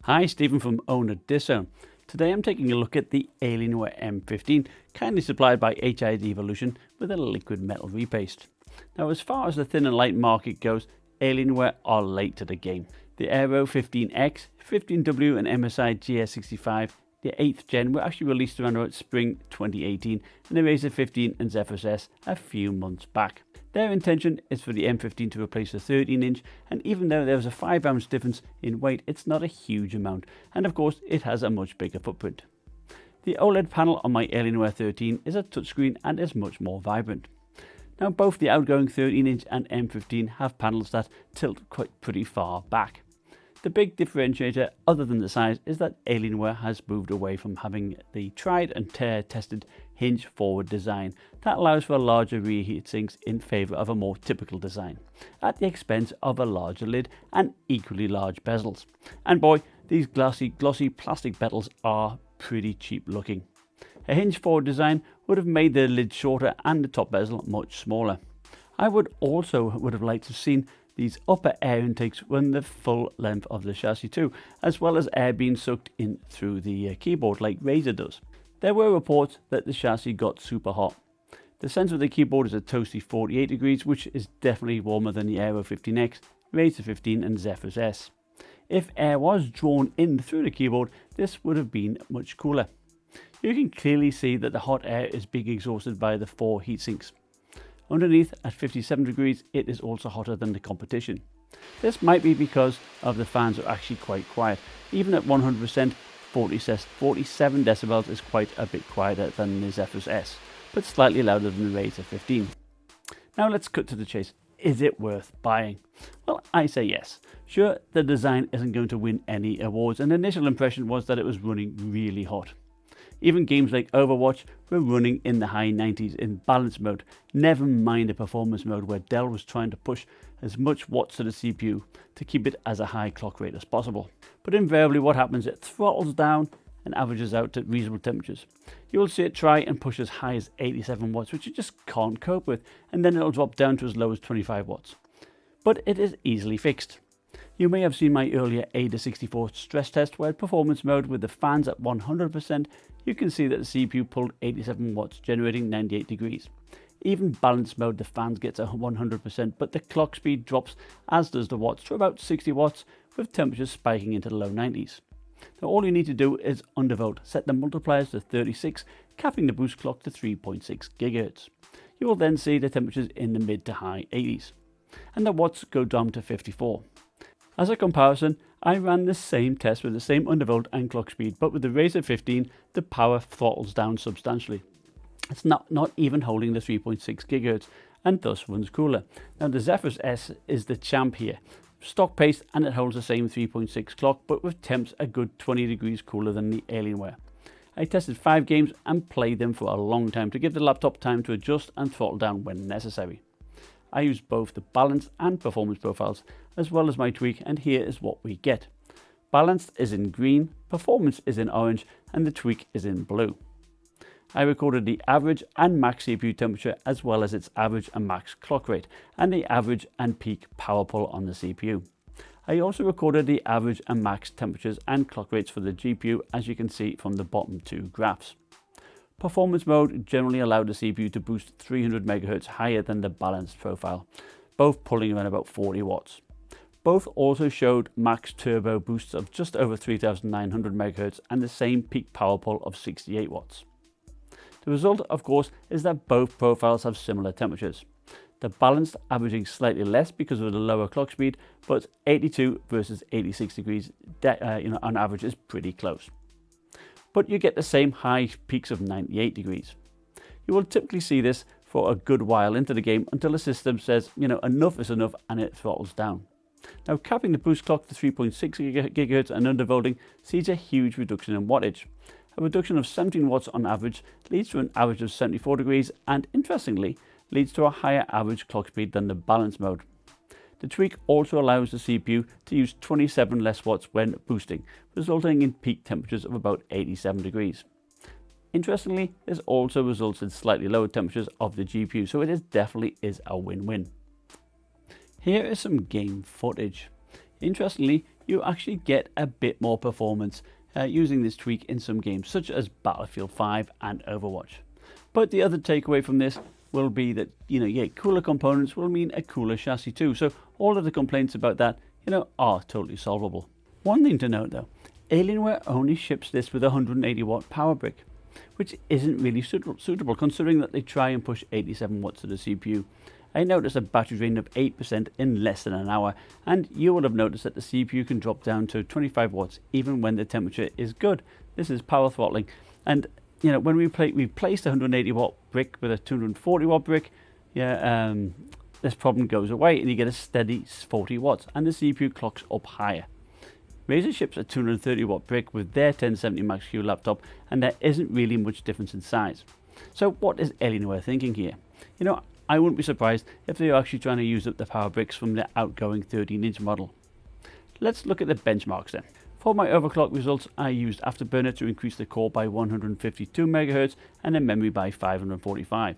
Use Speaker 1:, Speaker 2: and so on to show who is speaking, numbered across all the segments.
Speaker 1: Hi, Stephen from OWNorDisown. Today I'm taking a look at the Alienware M15, kindly supplied by Hidevolution with a liquid metal repaste. Now, as far as the thin and light market goes, Alienware are late to the game. The Aero 15X, 15W and MSI GS65, the 8th gen, were actually released around about spring 2018, and the Razer 15 and Zephyrus S a few months back. Their intention is for the M15 to replace the 13-inch, and even though there is a 5-ounce difference in weight, it's not a huge amount, and of course it has a much bigger footprint. The OLED panel on my Alienware 13 is a touchscreen and is much more vibrant. Now, both the outgoing 13-inch and M15 have panels that tilt pretty far back. The big differentiator, other than the size, is that Alienware has moved away from having the tried and tested hinge forward design that allows for larger rear heat sinks in favour of a more typical design, at the expense of a larger lid and equally large bezels. And boy, these glossy plastic bezels are pretty cheap looking. A hinge forward design would have made the lid shorter and the top bezel much smaller. I would have liked to have seen these upper air intakes run the full length of the chassis too, as well as air being sucked in through the keyboard like Razer does. There were reports that the chassis got super hot. The centre of the keyboard is a toasty 48 degrees, which is definitely warmer than the Aero 15X, Razer 15 and Zephyrus S. If air was drawn in through the keyboard, this would have been much cooler. You can clearly see that the hot air is being exhausted by the 4 heatsinks. Underneath, at 57 degrees, it is also hotter than the competition. This might be because of the fans are actually quite quiet. Even at 100%, 47 decibels is quite a bit quieter than the Zephyrus S, but slightly louder than the Razer 15. Now let's cut to the chase. Is it worth buying? Well, I say yes. Sure, the design isn't going to win any awards, and the initial impression was that it was running really hot. Even games like Overwatch were running in the high 90s in balance mode, never mind the performance mode where Dell was trying to push as much watts to the CPU to keep it as a high clock rate as possible. But invariably what happens, it throttles down and averages out at reasonable temperatures. You'll see it try and push as high as 87 watts, which you just can't cope with, and then it'll drop down to as low as 25 watts. But it is easily fixed. You may have seen my earlier AW13 stress test where performance mode with the fans at 100%, you can see that the CPU pulled 87 watts, generating 98 degrees. Even balance mode, the fans gets a 100%, but the clock speed drops, as does the watts, to about 60 watts, with temperatures spiking into the low 90s. Now all you need to do is undervolt, set the multipliers to 36, capping the boost clock to 3.6 GHz. You will then see the temperatures in the mid to high 80s, and the watts go down to 54. As a comparison, I ran the same test with the same undervolt and clock speed, but with the Razer 15, the power throttles down substantially. It's not even holding the 3.6 GHz and thus runs cooler. Now the Zephyrus S is the champ here. Stock pace, and it holds the same 3.6 clock, but with temps a good 20 degrees cooler than the Alienware. I tested 5 games and played them for a long time to give the laptop time to adjust and throttle down when necessary. I used both the balance and performance profiles as well as my tweak, and here is what we get. Balanced is in green, performance is in orange, and the tweak is in blue. I recorded the average and max CPU temperature as well as its average and max clock rate, and the average and peak power pull on the CPU. I also recorded the average and max temperatures and clock rates for the GPU, as you can see from the bottom 2 graphs. Performance mode generally allowed the CPU to boost 300 MHz higher than the balanced profile, both pulling around about 40 watts. Both also showed max turbo boosts of just over 3900 MHz and the same peak power pull of 68 watts. The result, of course, is that both profiles have similar temperatures. The balanced averaging slightly less because of the lower clock speed, but 82 versus 86 degrees on average is pretty close. But you get the same high peaks of 98 degrees. You will typically see this for a good while into the game until the system says, enough is enough, and it throttles down. Now, capping the boost clock to 3.6 GHz and undervolting sees a huge reduction in wattage. A reduction of 17 watts on average leads to an average of 74 degrees and, interestingly, leads to a higher average clock speed than the balance mode. The tweak also allows the CPU to use 27 less watts when boosting, resulting in peak temperatures of about 87 degrees. Interestingly, this also results in slightly lower temperatures of the GPU, so it definitely is a win-win. Here is some game footage. Interestingly, you actually get a bit more performance using this tweak in some games such as Battlefield 5 and Overwatch. But the other takeaway from this will be that, cooler components will mean a cooler chassis too. So all of the complaints about that, are totally solvable. One thing to note though, Alienware only ships this with a 180 watt power brick, which isn't really suitable considering that they try and push 87 watts to the CPU. I noticed a battery drain of 8% in less than an hour, and you will have noticed that the CPU can drop down to 25 watts even when the temperature is good. This is power throttling, and when we placed a 180 watt brick with a 240 watt brick, this problem goes away and you get a steady 40 watts and the CPU clocks up higher. Razer ships a 230 watt brick with their 1070 Max Q laptop, and there isn't really much difference in size. So what is Alienware thinking here? I wouldn't be surprised if they are actually trying to use up the power bricks from the outgoing 13-inch model. Let's look at the benchmarks then. For my overclock results, I used Afterburner to increase the core by 152 MHz and the memory by 545.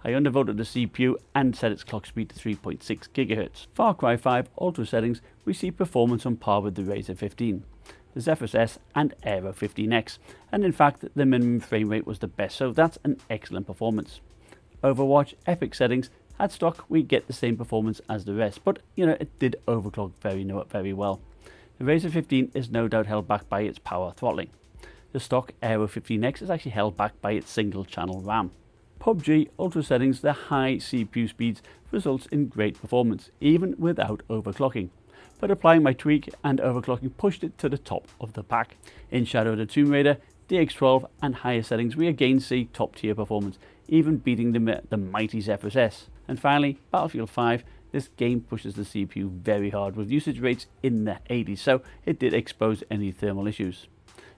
Speaker 1: I undervolted the CPU and set its clock speed to 3.6 GHz. Far Cry 5 Ultra settings, we see performance on par with the Razer 15, the Zephyrus S and Aero 15X, and in fact the minimum frame rate was the best, so that's an excellent performance. Overwatch Epic settings, at stock we get the same performance as the rest, but it did overclock very well. The Razer 15 is no doubt held back by its power throttling. The stock Aero 15X is actually held back by its single channel RAM. PUBG Ultra settings, the high CPU speeds results in great performance, even without overclocking. But applying my tweak and overclocking pushed it to the top of the pack. In Shadow of the Tomb Raider, DX12 and higher settings we again see top tier performance, even beating the mighty Zephyrus S. And finally, Battlefield 5, this game pushes the CPU very hard with usage rates in the 80s, so it did expose any thermal issues.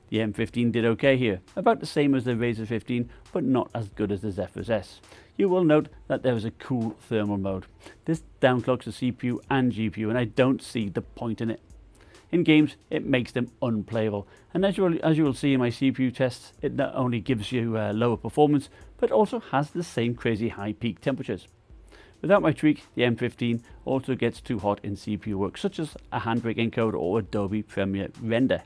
Speaker 1: The M15 did okay here, about the same as the Razer 15, but not as good as the Zephyrus S. You will note that there is a cool thermal mode. This downclocks the CPU and GPU, and I don't see the point in it. In games, it makes them unplayable, and as you will see in my CPU tests, it not only gives you lower performance, but also has the same crazy high peak temperatures. Without my tweak, the M15 also gets too hot in CPU work, such as a Handbrake encoder or Adobe Premiere Render.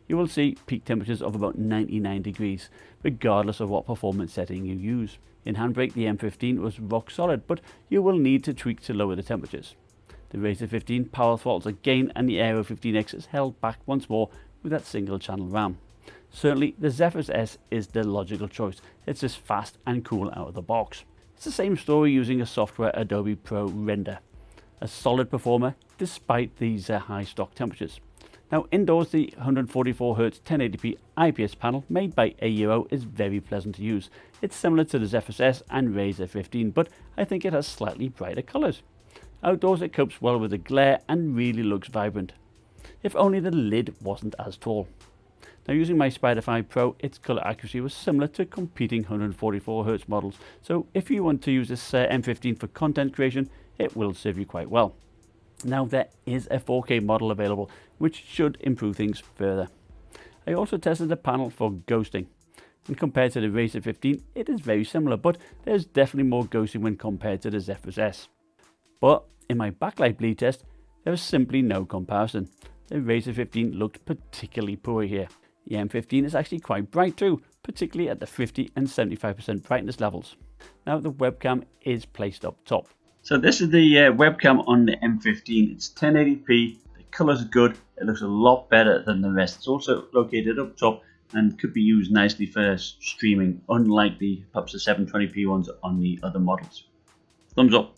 Speaker 1: You will see peak temperatures of about 99 degrees, regardless of what performance setting you use. In Handbrake, the M15 was rock solid, but you will need to tweak to lower the temperatures. The Razer 15 power throttles again, and the Aero 15X is held back once more with that single channel RAM. Certainly, the Zephyrus S is the logical choice. It's just fast and cool out of the box. It's the same story using a software Adobe Pro Render. A solid performer despite these high stock temperatures. Now indoors, the 144Hz 1080p IPS panel made by AUO is very pleasant to use. It's similar to the Zephyrus S and Razer 15, but I think it has slightly brighter colours. Outdoors it copes well with the glare and really looks vibrant. If only the lid wasn't as tall. Now using my Spider 5 Pro, its colour accuracy was similar to competing 144Hz models, so if you want to use this M15 for content creation, it will serve you quite well. Now there is a 4K model available, which should improve things further. I also tested the panel for ghosting, and compared to the Razer 15 it is very similar, but there's definitely more ghosting when compared to the Zephyrus S. But in my backlight bleed test, there is simply no comparison. The Razer 15 looked particularly poor here. The M15 is actually quite bright too, particularly at the 50 and 75% brightness levels. Now the webcam is placed up top. So this is the webcam on the M15. It's 1080p, the colours are good, it looks a lot better than the rest. It's also located up top and could be used nicely for streaming, unlike perhaps the 720p ones on the other models. Thumbs up.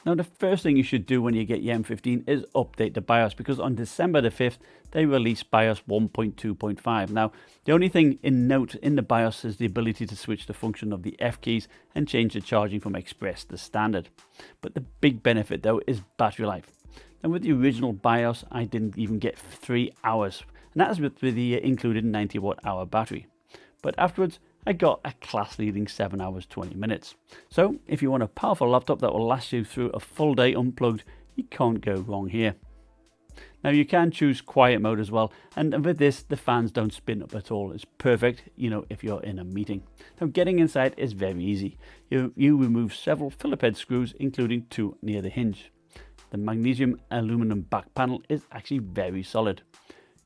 Speaker 1: Now the first thing you should do when you get your M15 is update the BIOS, because on December the 5th they released BIOS 1.2.5. Now the only thing in note in the BIOS is the ability to switch the function of the F keys and change the charging from Express to Standard. But the big benefit though is battery life. Now with the original BIOS I didn't even get 3 hours, and that is with the included 90 watt hour battery. But afterwards I got a class-leading 7 hours 20 minutes. So if you want a powerful laptop that will last you through a full day unplugged, you can't go wrong here. Now you can choose quiet mode as well, and with this the fans don't spin up at all. It's perfect, if you're in a meeting. Now getting inside is very easy. You remove several Phillip head screws, including 2 near the hinge. The magnesium aluminum back panel is actually very solid.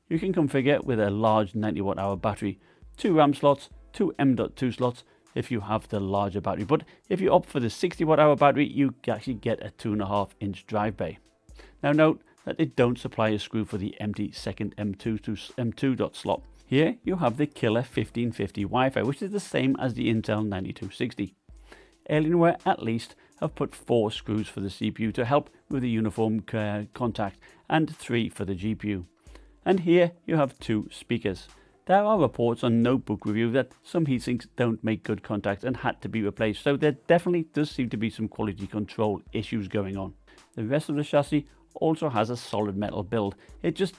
Speaker 1: You can configure with a large 90Wh battery, 2 RAM slots, 2 M.2 slots if you have the larger battery, but if you opt for the 60Wh battery, you actually get a 2.5-inch drive bay. Now note that they don't supply a screw for the empty second M2 to M2 slot. Here you have the killer 1550 Wi-Fi, which is the same as the Intel 9260. Alienware at least have put 4 screws for the CPU to help with the uniform contact and 3 for the GPU. And here you have 2 speakers. There are reports on Notebook Review that some heatsinks don't make good contacts and had to be replaced, so there definitely does seem to be some quality control issues going on. The rest of the chassis also has a solid metal build. It just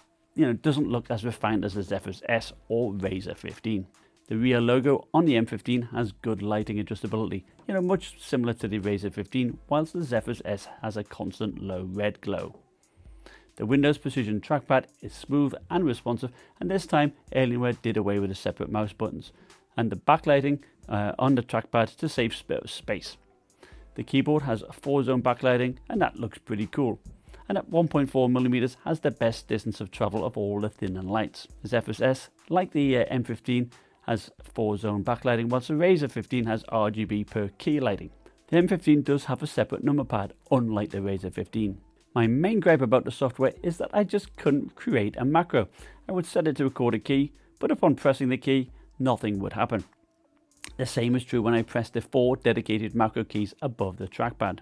Speaker 1: doesn't look as refined as the Zephyrus S or Razer 15. The rear logo on the M15 has good lighting adjustability, much similar to the Razer 15, whilst the Zephyrus S has a constant low red glow. The Windows Precision trackpad is smooth and responsive, and this time Alienware did away with the separate mouse buttons and the backlighting on the trackpad to save space. The keyboard has 4-zone backlighting, and that looks pretty cool. And at 1.4mm has the best distance of travel of all the thin and lights. The Zephyrus S, like the M15, has 4-zone backlighting, whilst the Razer 15 has RGB per key lighting. The M15 does have a separate number pad, unlike the Razer 15. My main gripe about the software is that I just couldn't create a macro. I would set it to record a key, but upon pressing the key, nothing would happen. The same is true when I press the 4 dedicated macro keys above the trackpad.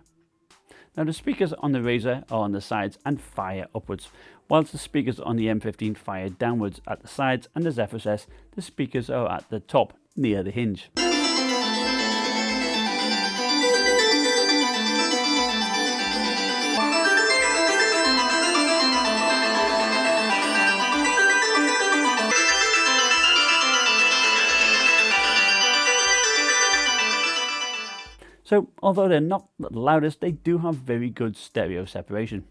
Speaker 1: Now the speakers on the Razer are on the sides and fire upwards, whilst the speakers on the M15 fire downwards at the sides, and the Zephyrus S, the speakers are at the top, near the hinge. So, although they're not the loudest, they do have very good stereo separation.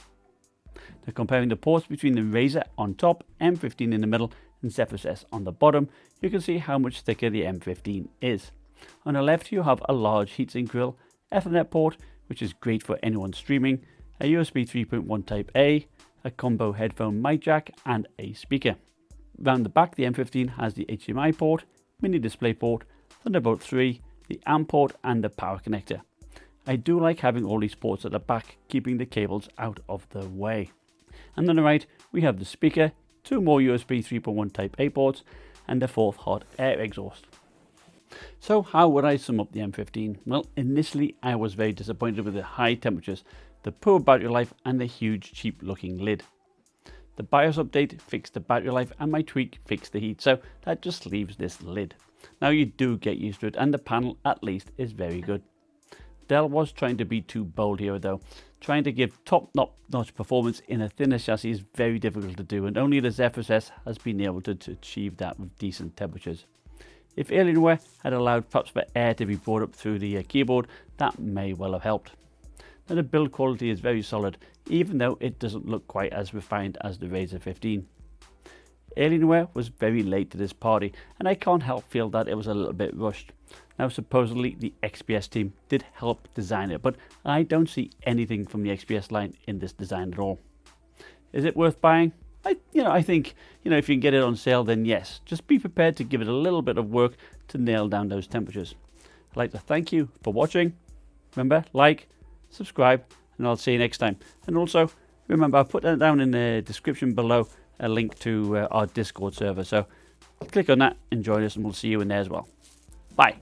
Speaker 1: Now, comparing the ports between the Razer on top, M15 in the middle, and Zephyrus S on the bottom, you can see how much thicker the M15 is. On the left, you have a large heatsink grill, Ethernet port, which is great for anyone streaming, a USB 3.1 Type A, a combo headphone mic jack, and a speaker. Round the back, the M15 has the HDMI port, mini display port, Thunderbolt 3, the AMP port, and the power connector. I do like having all these ports at the back, keeping the cables out of the way. And on the right, we have the speaker, 2 more USB 3.1 Type A ports, and the 4th hot air exhaust. So how would I sum up the M15? Well, initially I was very disappointed with the high temperatures, the poor battery life, and the huge cheap looking lid. The BIOS update fixed the battery life, and my tweak fixed the heat, so that just leaves this lid. Now you do get used to it, and the panel at least is very good. Dell was trying to be too bold here though. Trying to give top-notch performance in a thinner chassis is very difficult to do, and only the Zephyrus S has been able to achieve that with decent temperatures. If Alienware had allowed perhaps for air to be brought up through the keyboard, that may well have helped. Now the build quality is very solid, even though it doesn't look quite as refined as the Razer 15. Alienware was very late to this party, and I can't help feel that it was a little bit rushed. Now supposedly the XPS team did help design it, but I don't see anything from the XPS line in this design at all. Is it worth buying? I think if you can get it on sale, then yes. Just be prepared to give it a little bit of work to nail down those temperatures. I'd like to thank you for watching. Remember, like, subscribe, and I'll see you next time. And also, remember, I'll put that down in the description below, a link to our Discord server. So click on that and join us, and we'll see you in there as well. Bye.